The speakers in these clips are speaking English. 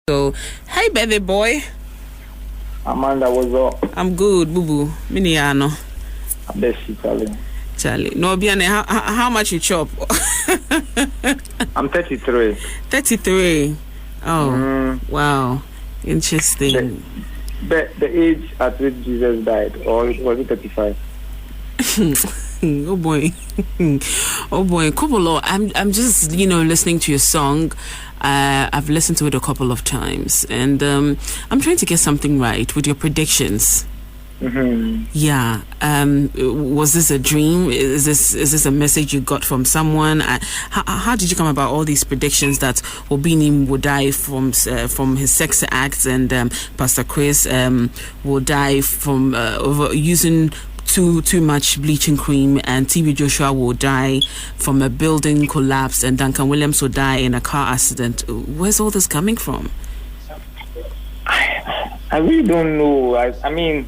So, hey, baby boy. Amanda, what's up? I'm good, boo boo. Miniano. I bless you, Charlie. Charlie. No, Biane, how much you chop? I'm 33. 33. Oh, wow. Interesting. The age at which Jesus died, or was it 35? Oh boy. Oh boy. Kubolor, I'm just, listening to your song. I've listened to it a couple of times, and I'm trying to get something right with your predictions. Mm-hmm. Yeah. Was this a dream? Is this a message you got from someone? How did you come about all these predictions that Obinim will die from his sex acts, and Pastor Chris will die from using too much bleaching cream, and TB Joshua will die from a building collapse, and Duncan Williams will die in a car accident? Where's all this coming from? I really don't know. I mean,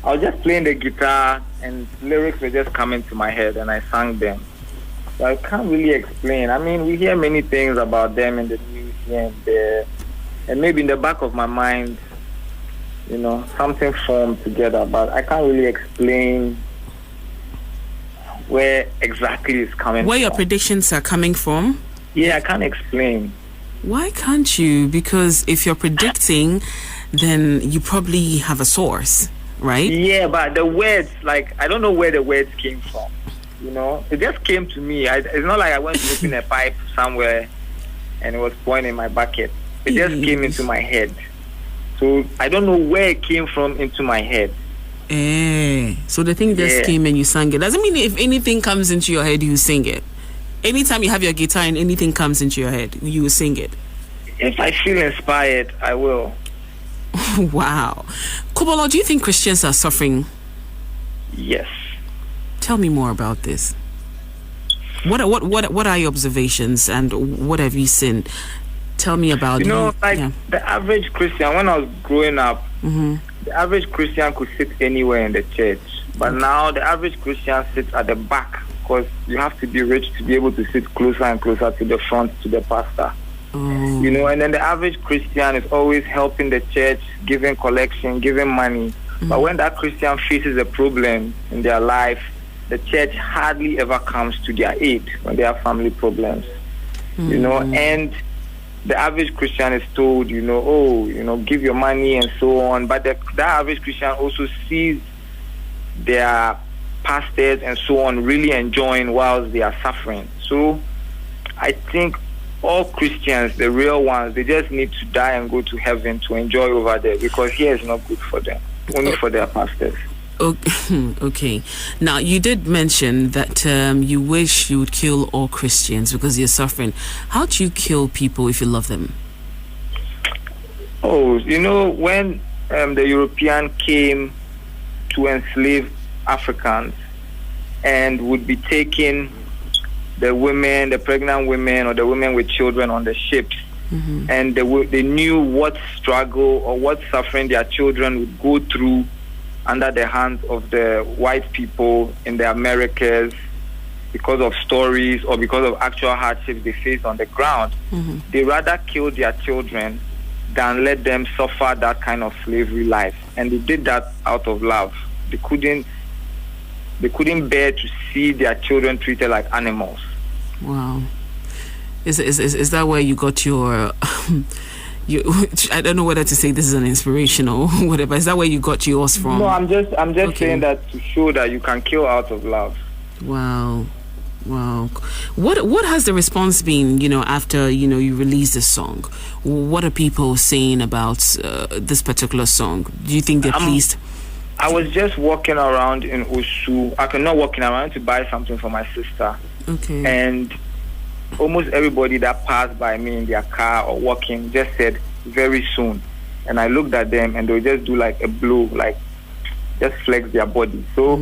I was just playing the guitar and lyrics were just coming to my head and I sang them. So I can't really explain. I mean, we hear many things about them in the news here and there, and maybe in the back of my mind, something formed together, but I can't really explain where exactly it's coming from. Where your predictions are coming from? Yeah, I can't explain. Why can't you? Because if you're predicting, then you probably have a source, right? Yeah, but the words, I don't know where the words came from. It just came to me. It's not like I went to open a pipe somewhere and it was pouring in my bucket. It just came into my head. So I don't know where it came from into my head. So the thing just came and you sang it. Doesn't mean if anything comes into your head, you sing it. Anytime you have your guitar and anything comes into your head, you will sing it. If I feel inspired, I will. Wow. Kubolor, do you think Christians are suffering? Yes. Tell me more about this. What are your observations and what have you seen? Tell me about the average Christian, when I was growing up, the average Christian could sit anywhere in the church. But now the average Christian sits at the back because you have to be rich to be able to sit closer and closer to the front, to the pastor. And then the average Christian is always helping the church, giving collection, giving money. But when that Christian faces a problem in their life, the church hardly ever comes to their aid when they have family problems. And the average Christian is told, give your money and so on. But that average Christian also sees their pastors and so on really enjoying whilst they are suffering. So I think all Christians, the real ones, they just need to die and go to heaven to enjoy over there, because here is not good for them, only for their pastors. Okay. Now, you did mention that you wish you would kill all Christians because you're suffering. How do you kill people if you love them? When the European came to enslave Africans and would be taking the women, the pregnant women or the women with children on the ships, and they knew what struggle or what suffering their children would go through under the hands of the white people in the Americas because of stories or because of actual hardships they faced on the ground. They rather killed their children than let them suffer that kind of slavery life. And they did that out of love. They couldn't bear to see their children treated like animals. Wow. Is that where you got your... I don't know whether to say this is an inspiration or whatever. Is that where you got yours from? No, I'm just saying that to show that you can kill out of love. Wow. What has the response been, after, you released this song? What are people saying about this particular song? Do you think they're pleased? I was just walking around in Osu. Not walking around to buy something for my sister. Okay. And almost everybody that passed by me in their car or walking just said, very soon. And I looked at them and they would just do like a blow, like just flex their body. So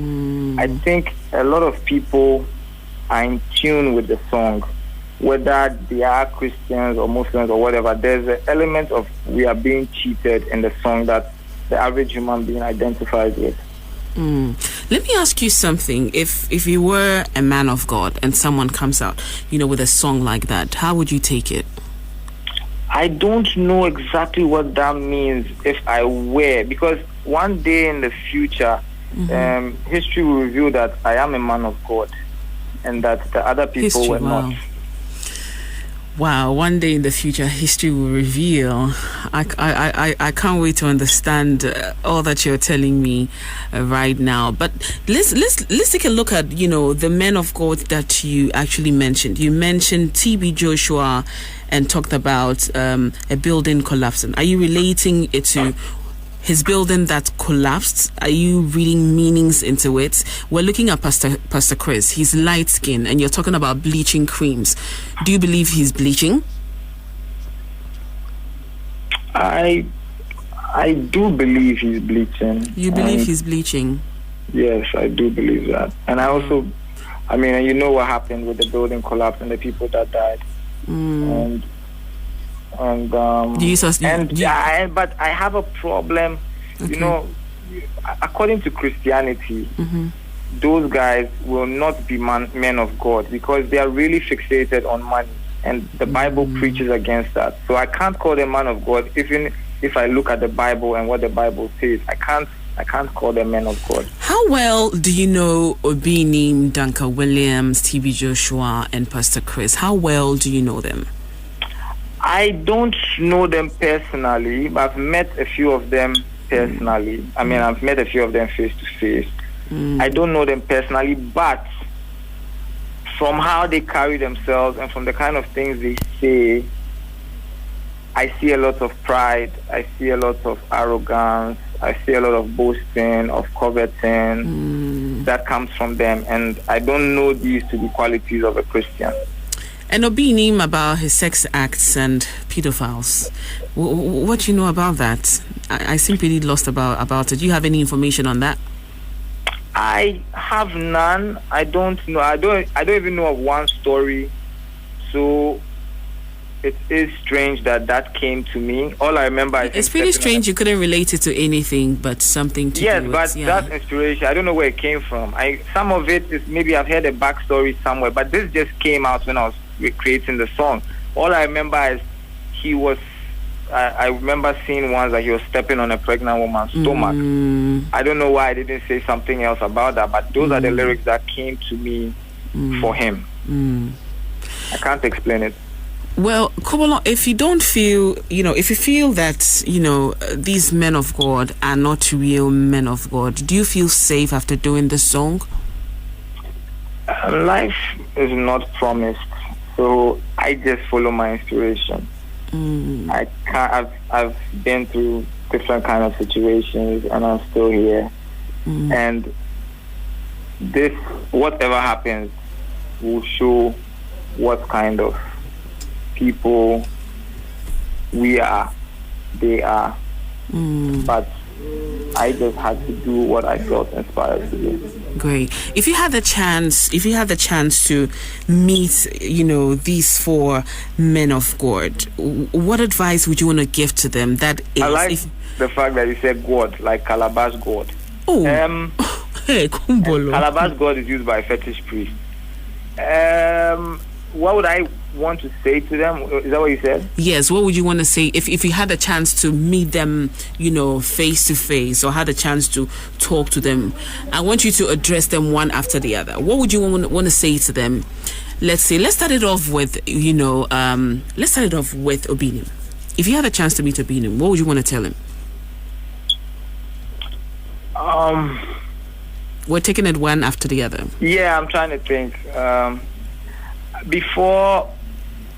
I think a lot of people are in tune with the song, whether they are Christians or Muslims or whatever. There's an element of we are being cheated in the song that the average human being identifies with. Let me ask you something. If you were a man of God and someone comes out, with a song like that, how would you take it? I don't know exactly what that means if I were, because one day in the future, history will reveal that I am a man of God and that the other people were not. Wow, one day in the future, history will reveal. I can't wait to understand all that you're telling me right now. But let's take a look at, the men of God that you actually mentioned. You mentioned TB Joshua and talked about a building collapsing. Are you relating it to his building that collapsed? Are you reading meanings into it? We're looking at Pastor Chris. He's light skinned, and you're talking about bleaching creams. Do you believe he's bleaching? I do believe he's bleaching. You believe he's bleaching? Yes, I do believe that. And I also, and you know what happened with the building collapse and the people that died. But I have a problem. Okay. According to Christianity, those guys will not be men of God because they are really fixated on money, and the Bible preaches against that. So I can't call them man of God. Even if I look at the Bible and what the Bible says, I can't call them men of God. How well do you know Obinim, Duncan Williams, TB Joshua, and Pastor Chris? How well do you know them? I don't know them personally, but I've met a few of them personally. I've met a few of them face to face. I don't know them personally, but from how they carry themselves and from the kind of things they say, I see a lot of pride. I see a lot of arrogance. I see a lot of boasting, of coveting that comes from them. And I don't know these to be qualities of a Christian. And Obinim, about his sex acts and pedophiles. What do you know about that? I seem pretty lost about it. Do you have any information on that? I have none. I don't know. I don't even know of one story. So it is strange that came to me. All I remember is it's pretty strange you couldn't relate it to anything but something to do with. Yes, but that inspiration, I don't know where it came from. Some of it is maybe I've heard a backstory somewhere, but this just came out when I was creating the song. All I remember is I remember seeing once that he was stepping on a pregnant woman's stomach. I don't know why I didn't say something else about that, but those are the lyrics that came to me for him. I can't explain it. Well, Kubolor, if you don't feel, if you feel that, these men of God are not real men of God, do you feel safe after doing this song? Life is not promised, so I just follow my inspiration. I've been through different kind of situations, and I'm still here. And this, whatever happens, will show what kind of people we are, they are. But I just had to do what I felt inspired to do. Great. If you had the chance to meet, these four men of God, what advice would you want to give to them? That is, I like the fact that you said God, like Calabash God. Oh, hey, Kubolor. Calabash God is used by fetish priests. What would I want to say to them? Is that what you said? Yes. What would you want to say if you had a chance to meet them, face to face, or had a chance to talk to them? I want you to address them one after the other. What would you want to say to them? Let's start it off with Obinim. If you had a chance to meet Obinim, what would you want to tell him? We're taking it one after the other. Yeah, I'm trying to think. Before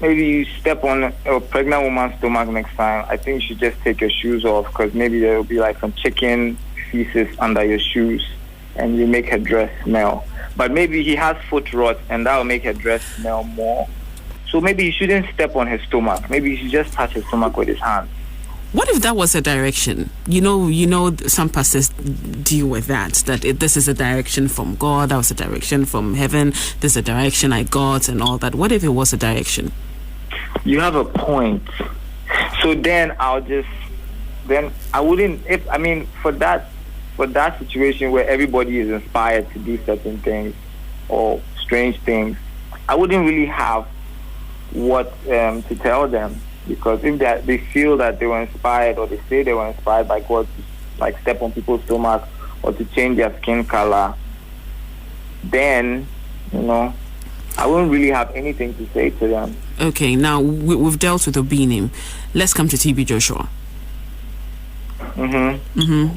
maybe you step on a pregnant woman's stomach next time, I think you should just take your shoes off, because maybe there will be like some chicken feces under your shoes and you make her dress smell. But maybe he has foot rot and that will make her dress smell more. So maybe you shouldn't step on his stomach. Maybe you should just touch his stomach with his hand. What if that was a direction? Some pastors deal with that this is a direction from God, that was a direction from heaven, this is a direction I got and all that. What if it was a direction? You have a point. So then I wouldn't, for that situation where everybody is inspired to do certain things or strange things, I wouldn't really have what to tell them. Because if they feel that they were inspired, or they say they were inspired by God to like step on people's stomach or to change their skin color, then, I wouldn't really have anything to say to them. Okay, now we've dealt with Obinim. Let's come to TB Joshua.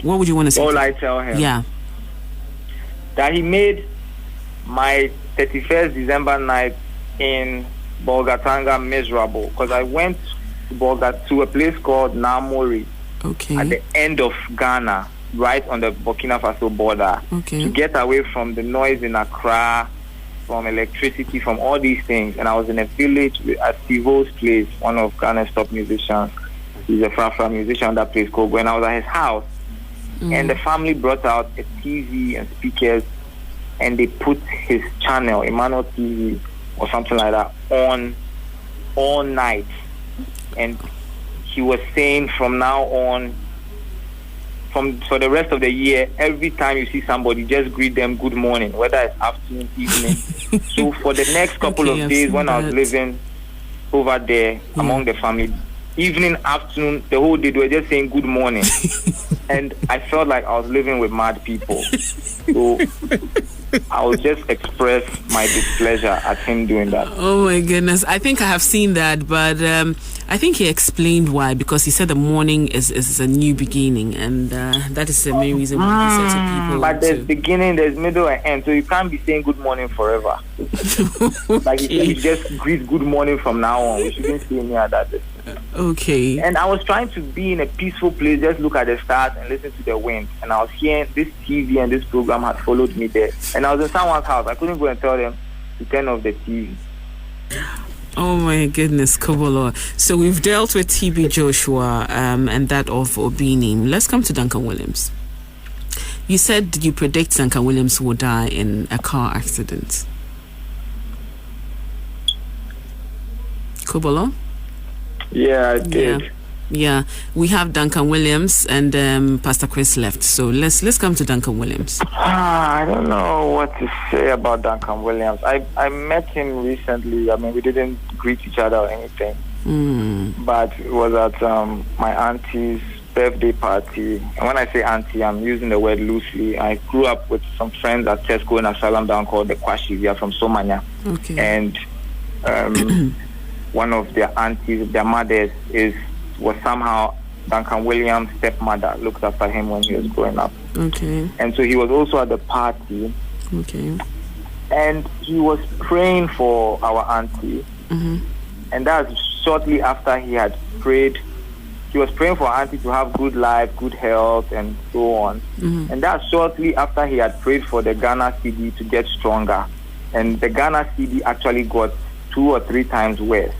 What would you want to say? All I tell him? Yeah. That he made my 31st December night in Bolgatanga miserable, because I went to a place called Namori at the end of Ghana, right on the Burkina Faso border, to get away from the noise in Accra, from electricity, from all these things. And I was in a village at Tivo's place, one of Ghana's top musicians. He's a Frafra musician at that place called. When I was at his house, and the family brought out a TV and speakers, and they put his channel, Emmanuel TV or something like that, on all night. And he was saying from now on, for the rest of the year, every time you see somebody, just greet them good morning, whether it's afternoon, evening. So for the next couple of days, when I was living over there among the family, evening, afternoon, the whole day, they were just saying good morning. And I felt like I was living with mad people. So I will just express my displeasure at him doing that. Oh my goodness. I think I have seen that, but I think he explained why, because he said the morning is a new beginning, and that is the main reason why he said to people. But there's beginning, there's middle and end, so you can't be saying good morning forever. Like you just greet good morning from now on. We shouldn't see any of that. Okay. And I was trying to be in a peaceful place, just look at the stars and listen to the wind. And I was hearing this TV and this program had followed me there. And I was in someone's house. I couldn't go and tell them to turn off the TV. Oh my goodness, Kubolor. So we've dealt with TB Joshua and that of Obinim. Let's come to Duncan Williams. You said you predict Duncan Williams will die in a car accident. Kubolor? Yeah, I did. Yeah. We have Duncan Williams and Pastor Chris left. So let's come to Duncan Williams. I don't know what to say about Duncan Williams. I met him recently. I mean, we didn't greet each other or anything. But it was at my auntie's birthday party. And when I say auntie, I'm using the word loosely. I grew up with some friends at Tesco in Asylum down called the Kwashi. We are from Somanya. Okay. And one of their aunties, their mothers, was somehow Duncan Williams' stepmother, looked after him when he was growing up. Okay. And so he was also at the party. Okay. And he was praying for our auntie. And that was shortly after he had prayed. He was praying for our auntie to have good life, good health, and so on. And that's shortly after he had prayed for the Ghana CD to get stronger. And the Ghana CD actually got 2 or 3 times worse.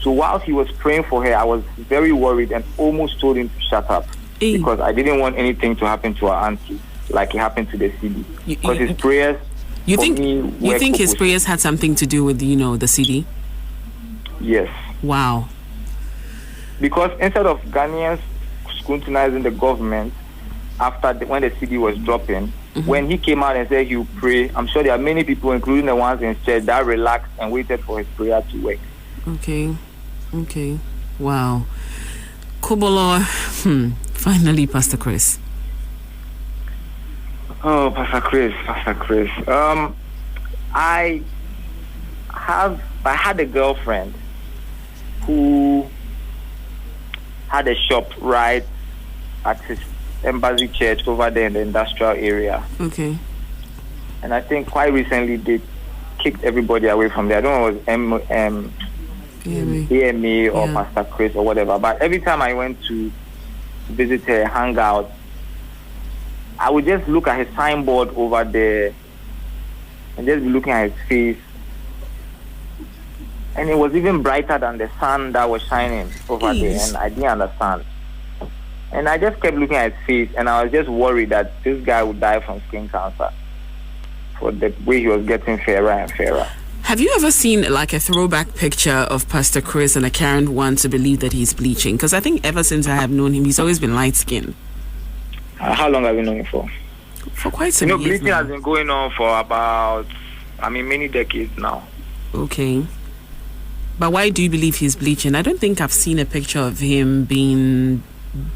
So whilst he was praying for her, I was very worried and almost told him to shut up, because I didn't want anything to happen to our auntie like it happened to the CD. Because his prayers, you think his prayers had something to do with the CD? Yes. Wow. Because instead of Ghanaians scrutinizing the government when the CD was dropping, when he came out and said he would pray, I'm sure there are many people, including the ones in church, that relaxed and waited for his prayer to work. Okay. Wow. Kubolor. Finally, Pastor Chris. Oh, Pastor Chris. I had a girlfriend who had a shop right at his embassy church over there in the industrial area. Okay. And I think quite recently they kicked everybody away from there. I don't know if it was AMA or Pastor Chris or whatever. But every time I went to visit her, hang out, I would just look at his signboard over there and just be looking at his face. And it was even brighter than the sun that was shining over there, and I didn't understand. And I just kept looking at his face, and I was just worried that this guy would die from skin cancer for the way he was getting fairer and fairer. Have you ever seen like a throwback picture of Pastor Chris and a current one to believe that he's bleaching? Because I think ever since I have known him, he's always been light-skinned. How long have you known him for? For quite some years bleaching now. Has been going on for about, many decades now. Okay. But why do you believe he's bleaching? I don't think I've seen a picture of him being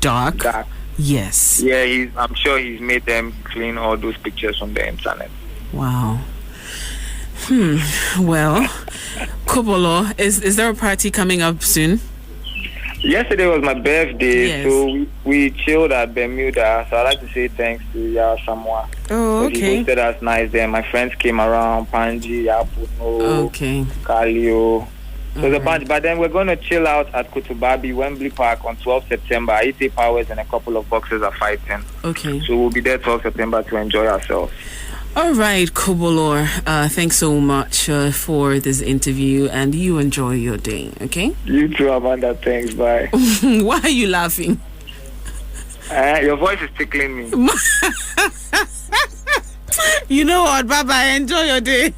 dark. Dark. Yes. Yeah, I'm sure he's made them clean all those pictures from the internet. Wow. Well, Kubolor, is there a party coming up soon? Yesterday was my birthday, yes. So we chilled at Bermuda. So I'd like to say thanks to Yara Samoa. Oh, okay. He hosted us nice there. My friends came around, Panji, Yapuno, Kalio. So there's a bunch. But then we're going to chill out at Kutubabi, Wembley Park on 12 September. 8 hours and a couple of boxes at 5:10. Okay. So we'll be there 12 September to enjoy ourselves. All right, Kubolor. Thanks so much for this interview, and you enjoy your day, okay? You too, Amanda. Thanks. Bye. Why are you laughing? Your voice is tickling me. You know what? Bye-bye. Enjoy your day.